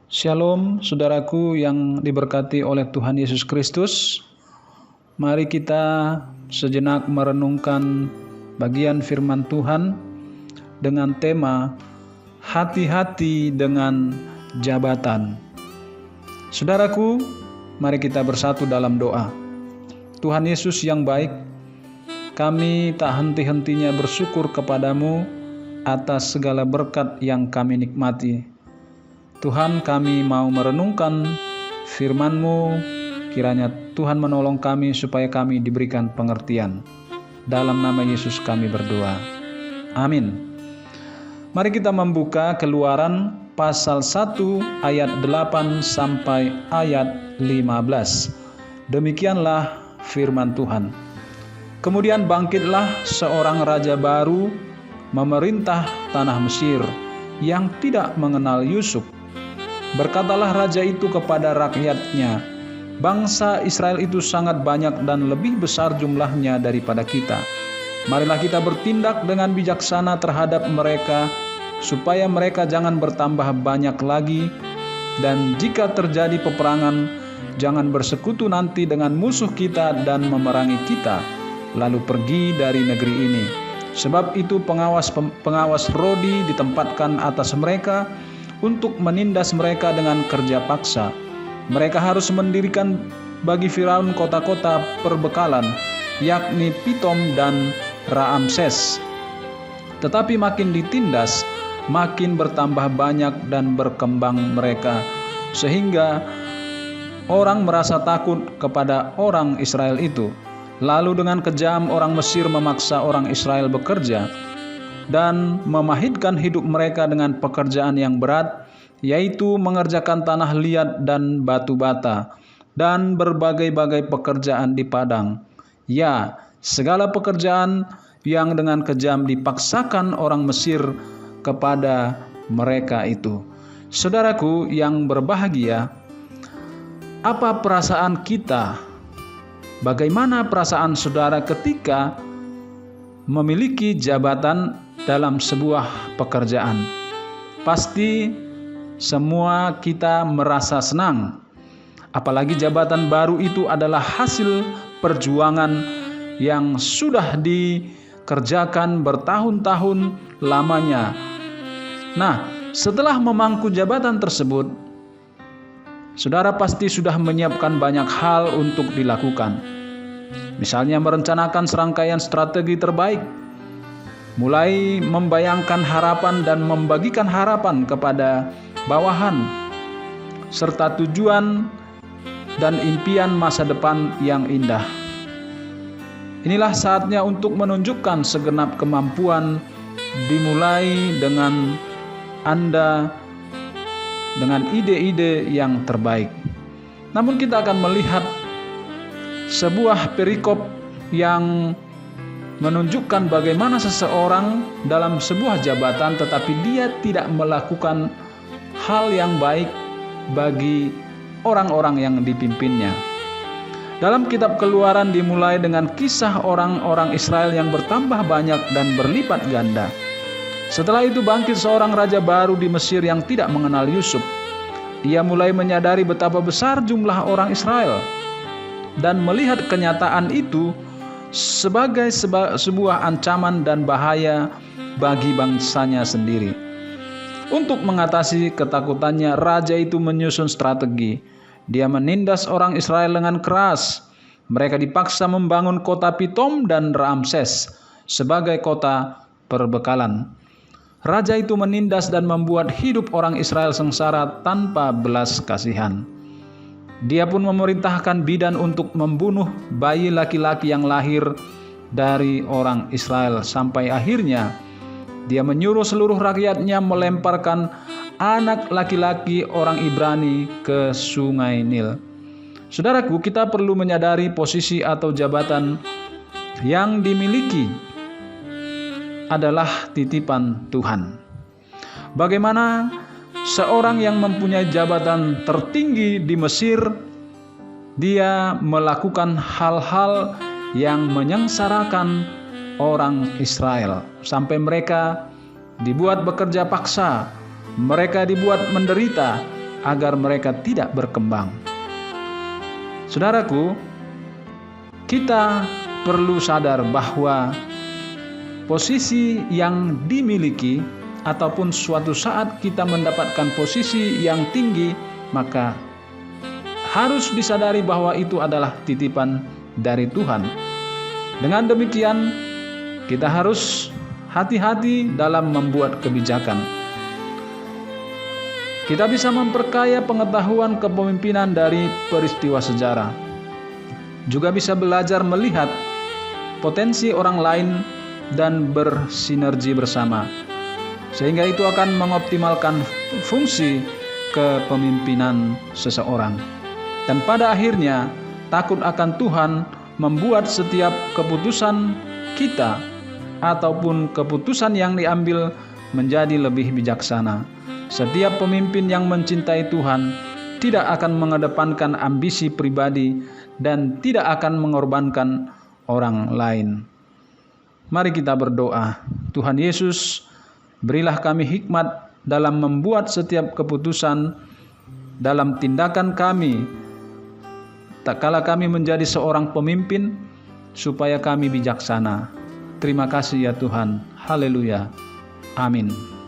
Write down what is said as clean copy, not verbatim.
Shalom, saudaraku yang diberkati oleh Tuhan Yesus Kristus. Mari kita sejenak merenungkan bagian firman Tuhan dengan tema hati-hati dengan jabatan. Saudaraku, mari kita bersatu dalam doa. Tuhan Yesus yang baik, kami tak henti-hentinya bersyukur kepadamu atas segala berkat yang kami nikmati. Tuhan, kami mau merenungkan firman-Mu, kiranya Tuhan menolong kami supaya kami diberikan pengertian. Dalam nama Yesus kami berdoa. Amin. Mari kita membuka Keluaran pasal 1 ayat 8 sampai ayat 15. Demikianlah firman Tuhan. Kemudian bangkitlah seorang raja baru memerintah tanah Mesir yang tidak mengenal Yusuf. Berkatalah raja itu kepada rakyatnya, bangsa Israel itu sangat banyak dan lebih besar jumlahnya daripada kita. Marilah kita bertindak dengan bijaksana terhadap mereka, supaya mereka jangan bertambah banyak lagi. Dan jika terjadi peperangan, jangan bersekutu nanti dengan musuh kita dan memerangi kita, lalu pergi dari negeri ini. Sebab itu pengawas Rodi ditempatkan atas mereka, untuk menindas mereka dengan kerja paksa. Mereka harus mendirikan bagi Firaun kota-kota perbekalan, yakni Pitom dan Raamses. Tetapi makin ditindas, makin bertambah banyak dan berkembang mereka, sehingga orang merasa takut kepada orang Israel itu. Lalu dengan kejam orang Mesir memaksa orang Israel bekerja dan memahitkan hidup mereka dengan pekerjaan yang berat, yaitu mengerjakan tanah liat dan batu bata, dan berbagai-bagai pekerjaan di padang. Ya, segala pekerjaan yang dengan kejam dipaksakan orang Mesir kepada mereka itu. Saudaraku yang berbahagia, apa perasaan kita? Bagaimana perasaan saudara ketika memiliki jabatan dalam sebuah pekerjaan? Pasti semua kita merasa senang. Apalagi jabatan baru itu adalah hasil perjuangan yang sudah dikerjakan bertahun-tahun lamanya. Nah, setelah memangku jabatan tersebut, saudara pasti sudah menyiapkan banyak hal untuk dilakukan. Misalnya merencanakan serangkaian strategi terbaik, mulai membayangkan harapan dan membagikan harapan kepada bawahan, serta tujuan dan impian masa depan yang indah. Inilah saatnya untuk menunjukkan segenap kemampuan, dimulai dengan Anda dengan ide-ide yang terbaik. Namun kita akan melihat sebuah perikop yang menunjukkan bagaimana seseorang dalam sebuah jabatan tetapi dia tidak melakukan hal yang baik bagi orang-orang yang dipimpinnya. Dalam kitab Keluaran dimulai dengan kisah orang-orang Israel yang bertambah banyak dan berlipat ganda. Setelah itu bangkit seorang raja baru di Mesir yang tidak mengenal Yusuf. Ia mulai menyadari betapa besar jumlah orang Israel dan melihat kenyataan itu sebagai sebuah ancaman dan bahaya bagi bangsanya sendiri. Untuk mengatasi ketakutannya, raja itu menyusun strategi. Dia menindas orang Israel dengan keras. Mereka dipaksa membangun kota Pitom dan Raamses sebagai kota perbekalan. Raja itu menindas dan membuat hidup orang Israel sengsara tanpa belas kasihan. Dia pun memerintahkan bidan untuk membunuh bayi laki-laki yang lahir dari orang Israel, sampai akhirnya dia menyuruh seluruh rakyatnya melemparkan anak laki-laki orang Ibrani ke sungai Nil. Saudaraku, kita perlu menyadari posisi atau jabatan yang dimiliki adalah titipan Tuhan. Bagaimana seorang yang mempunyai jabatan tertinggi di Mesir, dia melakukan hal-hal yang menyengsarakan orang Israel, sampai mereka dibuat bekerja paksa, mereka dibuat menderita, agar mereka tidak berkembang. Saudaraku, kita perlu sadar bahwa posisi yang dimiliki ataupun suatu saat kita mendapatkan posisi yang tinggi, maka harus disadari bahwa itu adalah titipan dari Tuhan. Dengan demikian, kita harus hati-hati dalam membuat kebijakan. Kita bisa memperkaya pengetahuan kepemimpinan dari peristiwa sejarah. Juga bisa belajar melihat potensi orang lain dan bersinergi bersama. Sehingga itu akan mengoptimalkan fungsi kepemimpinan seseorang. Dan pada akhirnya, takut akan Tuhan membuat setiap keputusan kita ataupun keputusan yang diambil menjadi lebih bijaksana. Setiap pemimpin yang mencintai Tuhan tidak akan mengedepankan ambisi pribadi dan tidak akan mengorbankan orang lain. Mari kita berdoa. Tuhan Yesus, berilah kami hikmat dalam membuat setiap keputusan dalam tindakan kami, tak kala kami menjadi seorang pemimpin, supaya kami bijaksana. Terima kasih ya Tuhan. Haleluya. Amin.